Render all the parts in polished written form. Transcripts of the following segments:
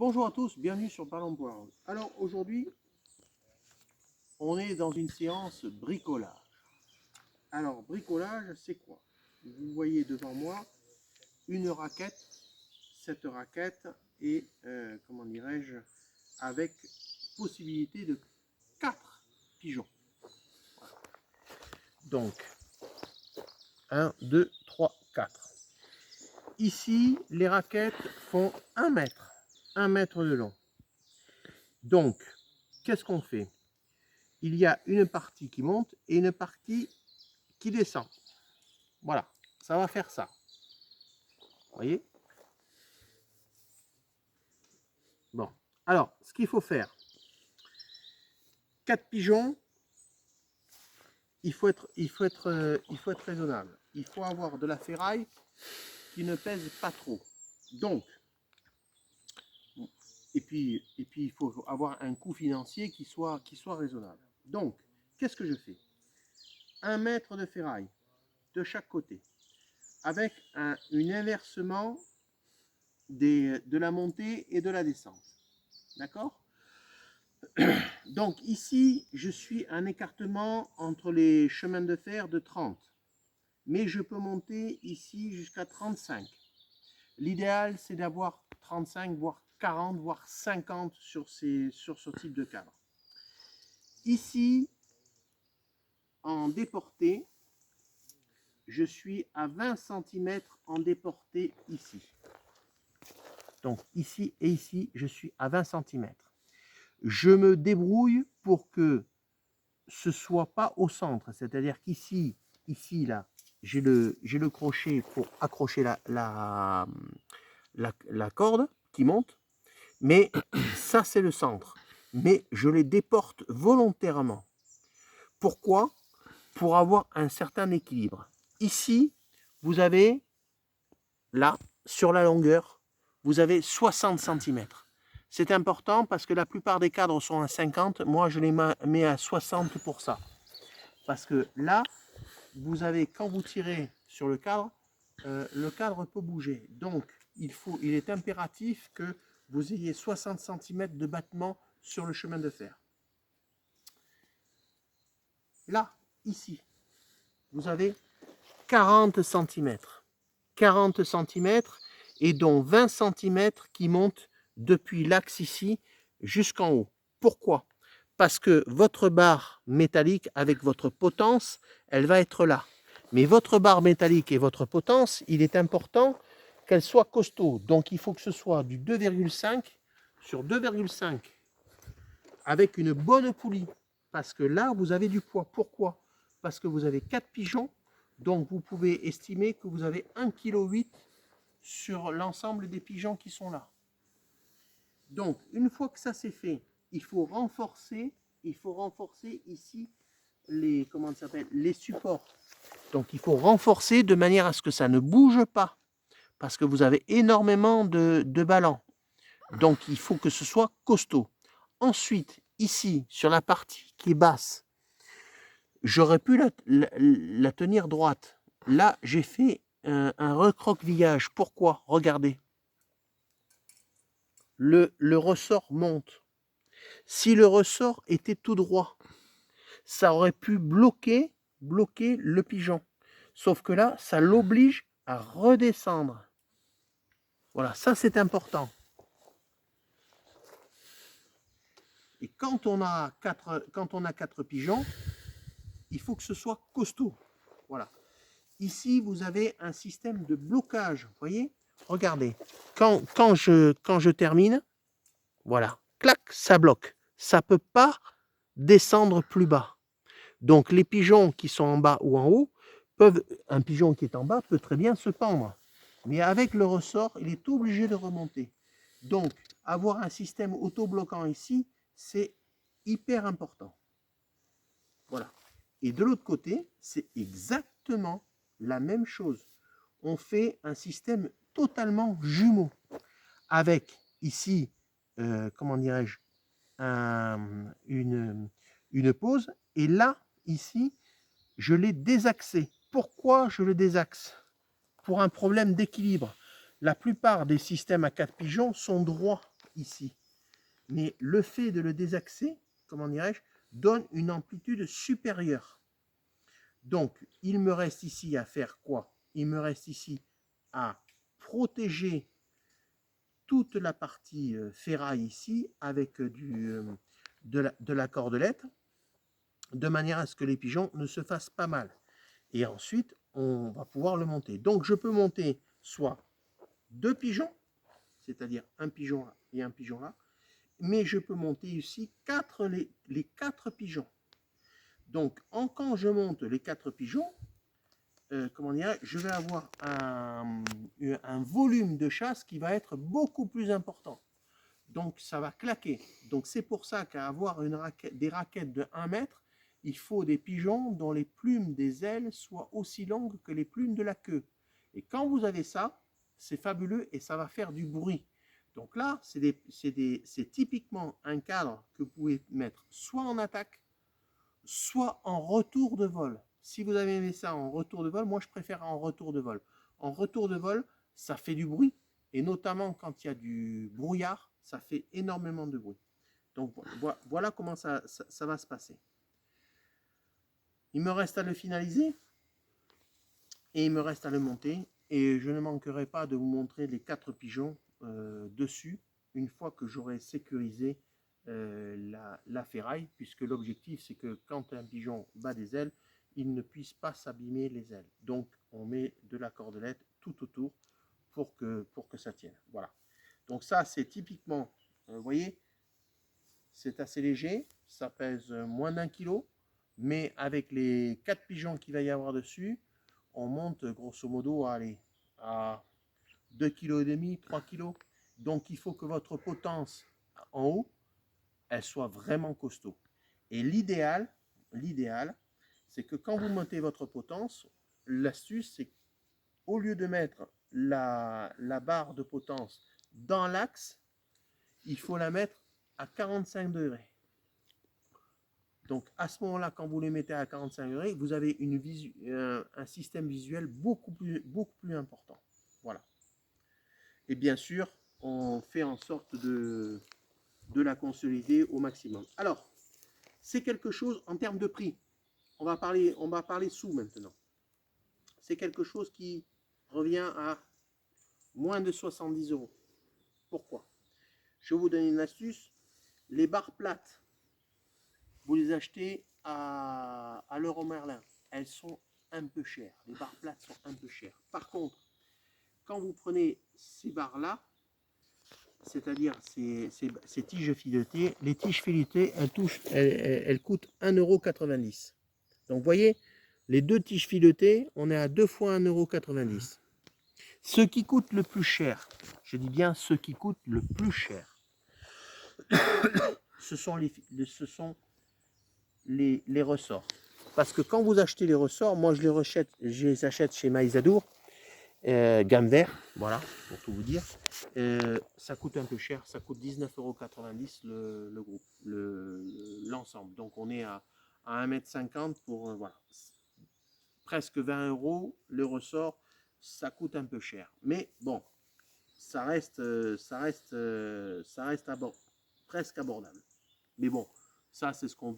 Bonjour à tous, bienvenue sur Ballon.org. Alors aujourd'hui, on est dans une séance bricolage. Alors bricolage, c'est quoi? Vous voyez devant moi une raquette. Cette raquette est, comment dirais-je, avec possibilité de 4 pigeons. Voilà. Donc, 1, 2, 3, 4. Ici, les raquettes font 1 mètre, 1 mètre de long. Donc, qu'est-ce qu'on fait? Il y a une partie qui monte et une partie qui descend. Voilà, ça va faire ça. Vous voyez? Bon, alors, ce qu'il faut faire, 4 pigeons, il faut être raisonnable. Il faut avoir de la ferraille qui ne pèse pas trop. Donc, et puis il faut avoir un coût financier qui soit raisonnable. Donc, qu'est-ce que je fais? 1 mètre de ferraille de chaque côté, avec un inversement de la montée et de la descente. D'accord? Donc ici, je suis un écartement entre les chemins de fer de 30. Mais je peux monter ici jusqu'à 35. L'idéal, c'est d'avoir 35, voire 40, voire 50 sur ce type de cadre. Ici, en déporté, je suis à 20 cm en déporté ici. Donc ici et ici, je suis à 20 cm. Je me débrouille pour que ce soit pas au centre. C'est-à-dire qu'ici, là, j'ai le crochet pour accrocher la corde qui monte. Mais ça, c'est le centre. Mais je les déporte volontairement. Pourquoi? Pour avoir un certain équilibre. Ici, vous avez, là, sur la longueur, vous avez 60 cm. C'est important parce que la plupart des cadres sont à 50. Moi, je les mets à 60 pour ça. Parce que là, vous avez, quand vous tirez sur le cadre peut bouger. Donc, il est impératif que vous ayez 60 cm de battement sur le chemin de fer. Là, ici, vous avez 40 cm. 40 cm et dont 20 cm qui montent depuis l'axe ici jusqu'en haut. Pourquoi? Parce que votre barre métallique avec votre potence, elle va être là. Mais votre barre métallique et votre potence, il est important qu'elle soit costaud. Donc il faut que ce soit du 2,5 sur 2,5 avec une bonne poulie. Parce que là, vous avez du poids. Pourquoi? Parce que vous avez 4 pigeons. Donc vous pouvez estimer que vous avez 1,8 kg sur l'ensemble des pigeons qui sont là. Donc une fois que ça c'est fait, il faut renforcer ici les, les supports. Donc il faut renforcer de manière à ce que ça ne bouge pas. Parce que vous avez énormément de ballons. Donc il faut que ce soit costaud. Ensuite, ici, sur la partie qui est basse, j'aurais pu la tenir droite. Là, j'ai fait un recroquevillage. Pourquoi? Regardez. Le ressort monte. Si le ressort était tout droit, ça aurait pu bloquer le pigeon. Sauf que là, ça l'oblige à redescendre. Voilà, ça c'est important. Et quand on a 4 pigeons, il faut que ce soit costaud. Voilà. Ici, vous avez un système de blocage. Vous voyez? Regardez. Quand je termine, voilà, clac, ça bloque. Ça ne peut pas descendre plus bas. Donc, les pigeons qui sont en bas ou en haut, un pigeon qui est en bas peut très bien se pendre. Mais avec le ressort, il est obligé de remonter. Donc, avoir un système auto-bloquant ici, c'est hyper important. Voilà. Et de l'autre côté, c'est exactement la même chose. On fait un système totalement jumeau. Avec ici, comment dirais-je, une pause. Et là, ici, je l'ai désaxé. Pourquoi je le désaxe? Pour un problème d'équilibre. La plupart des systèmes à 4 pigeons sont droits. ici. Mais le fait de le désaxer, comment dirais-je, donne une amplitude supérieure. Donc, il me reste ici à faire quoi? Il me reste ici à protéger toute la partie ferraille ici avec de la cordelette, de manière à ce que les pigeons ne se fassent pas mal. Et ensuite, on va pouvoir le monter. Donc, je peux monter soit 2 pigeons, c'est-à-dire un pigeon là et un pigeon là, mais je peux monter ici les 4 pigeons. Donc, quand je monte les 4 pigeons, comment dire, je vais avoir un volume de chasse qui va être beaucoup plus important. Donc, ça va claquer. Donc, c'est pour ça qu'à avoir des raquettes de 1 mètre, il faut des pigeons dont les plumes des ailes soient aussi longues que les plumes de la queue. Et quand vous avez ça, c'est fabuleux et ça va faire du bruit. Donc là, c'est typiquement un cadre que vous pouvez mettre soit en attaque, soit en retour de vol. Si vous avez aimé ça en retour de vol, moi je préfère en retour de vol. En retour de vol, ça fait du bruit, et notamment quand il y a du brouillard, ça fait énormément de bruit. Donc voilà comment ça va se passer. Il me reste à le finaliser, et il me reste à le monter, et je ne manquerai pas de vous montrer les 4 pigeons dessus, une fois que j'aurai sécurisé la ferraille, puisque l'objectif c'est que quand un pigeon bat des ailes, il ne puisse pas s'abîmer les ailes. Donc on met de la cordelette tout autour pour que ça tienne. Voilà. Donc ça c'est typiquement, vous voyez, c'est assez léger, ça pèse moins d'1 kilo, mais avec les 4 pigeons qu'il va y avoir dessus, on monte grosso modo à 2,5 kg, 3 kg. Donc il faut que votre potence en haut, elle soit vraiment costaud. Et l'idéal, c'est que quand vous montez votre potence, l'astuce, c'est qu'au lieu de mettre la barre de potence dans l'axe, il faut la mettre à 45 degrés. Donc à ce moment-là, quand vous les mettez à 45 degrés, vous avez un système visuel beaucoup plus important. Voilà. Et bien sûr, on fait en sorte de la consolider au maximum. Alors, c'est quelque chose en termes de prix. On va parler sous maintenant. C'est quelque chose qui revient à moins de 70 euros. Pourquoi? Je vais vous donner une astuce. Les barres plates, vous les achetez à Leroy Merlin. Elles sont un peu chères. Les barres plates sont un peu chères. Par contre, quand vous prenez ces barres-là, c'est-à-dire ces tiges filetées, les tiges filetées, elles coûtent 1,90 €. Donc vous voyez, les 2 tiges filetées, on est à 2 fois 1,90 €. Ce qui coûte le plus cher, je dis bien ce qui coûte le plus cher, ce sont les ressorts. Parce que quand vous achetez les ressorts, moi je les achète chez Maïsadour, gamme vert, voilà, pour tout vous dire. Ça coûte un peu cher, ça coûte 19,90 € le groupe, l'ensemble. Donc on est à 1,50 m pour, voilà, presque 20 € le ressort, ça coûte un peu cher. Mais bon, ça reste presque abordable. Mais bon, ça c'est ce qu'on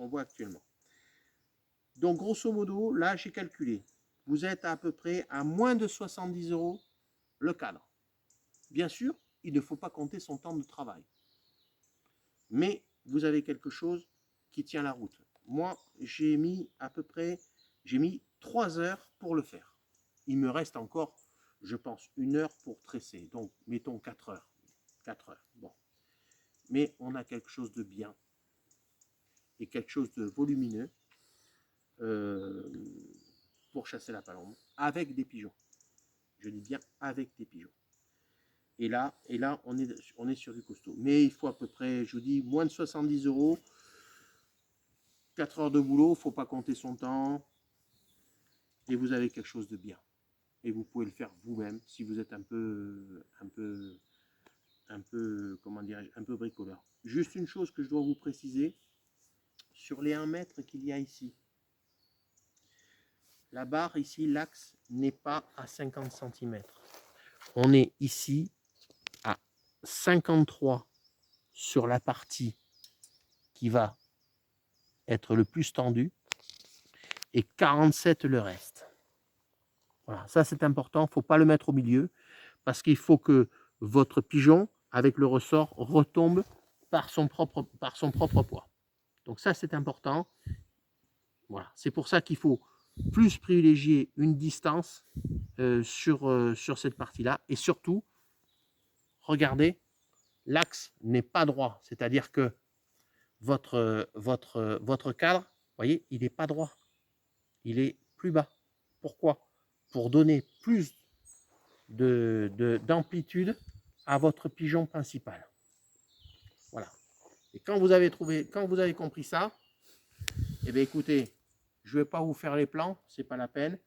voit actuellement. Donc grosso modo, là j'ai calculé, vous êtes à peu près à moins de 70 € le cadre. Bien sûr, il ne faut pas compter son temps de travail. Mais vous avez quelque chose qui tient la route. Moi, j'ai mis 3 heures pour le faire. Il me reste encore, je pense, 1 heure pour tresser. Donc, mettons 4 heures. 4 heures, bon. Mais on a quelque chose de bien et quelque chose de volumineux pour chasser la palombe avec des pigeons. Je dis bien avec des pigeons. Et là on est sur du costaud. Mais il faut à peu près, je vous dis, moins de 70 €, 4 heures de boulot, il ne faut pas compter son temps, et vous avez quelque chose de bien. Et vous pouvez le faire vous-même si vous êtes un peu, comment dirais-je, un peu bricoleur. Juste une chose que je dois vous préciser, sur les 1 mètre qu'il y a ici, la barre ici, l'axe n'est pas à 50 cm. On est ici à 53 sur la partie qui va être le plus tendue et 47 le reste. Voilà, ça c'est important, il ne faut pas le mettre au milieu parce qu'il faut que votre pigeon, avec le ressort, retombe par son propre poids. Donc ça c'est important. Voilà, c'est pour ça qu'il faut plus privilégier une distance sur cette partie-là. Et surtout, regardez, l'axe n'est pas droit. C'est-à-dire que votre cadre, vous voyez, il n'est pas droit. Il est plus bas. Pourquoi? Pour donner plus d'amplitude à votre pigeon principal. Voilà. Et quand vous avez compris ça, eh bien écoutez, je ne vais pas vous faire les plans, c'est pas la peine,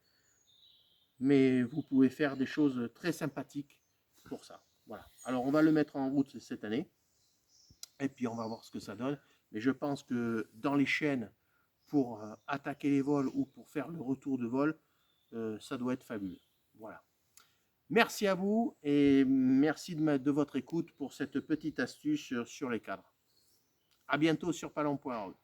mais vous pouvez faire des choses très sympathiques pour ça. Voilà. Alors on va le mettre en route cette année, et puis on va voir ce que ça donne. Mais je pense que dans les chaînes, pour attaquer les vols ou pour faire le retour de vol, ça doit être fabuleux. Voilà. Merci à vous et merci de votre écoute pour cette petite astuce sur les cadres. À bientôt sur Palomb.org.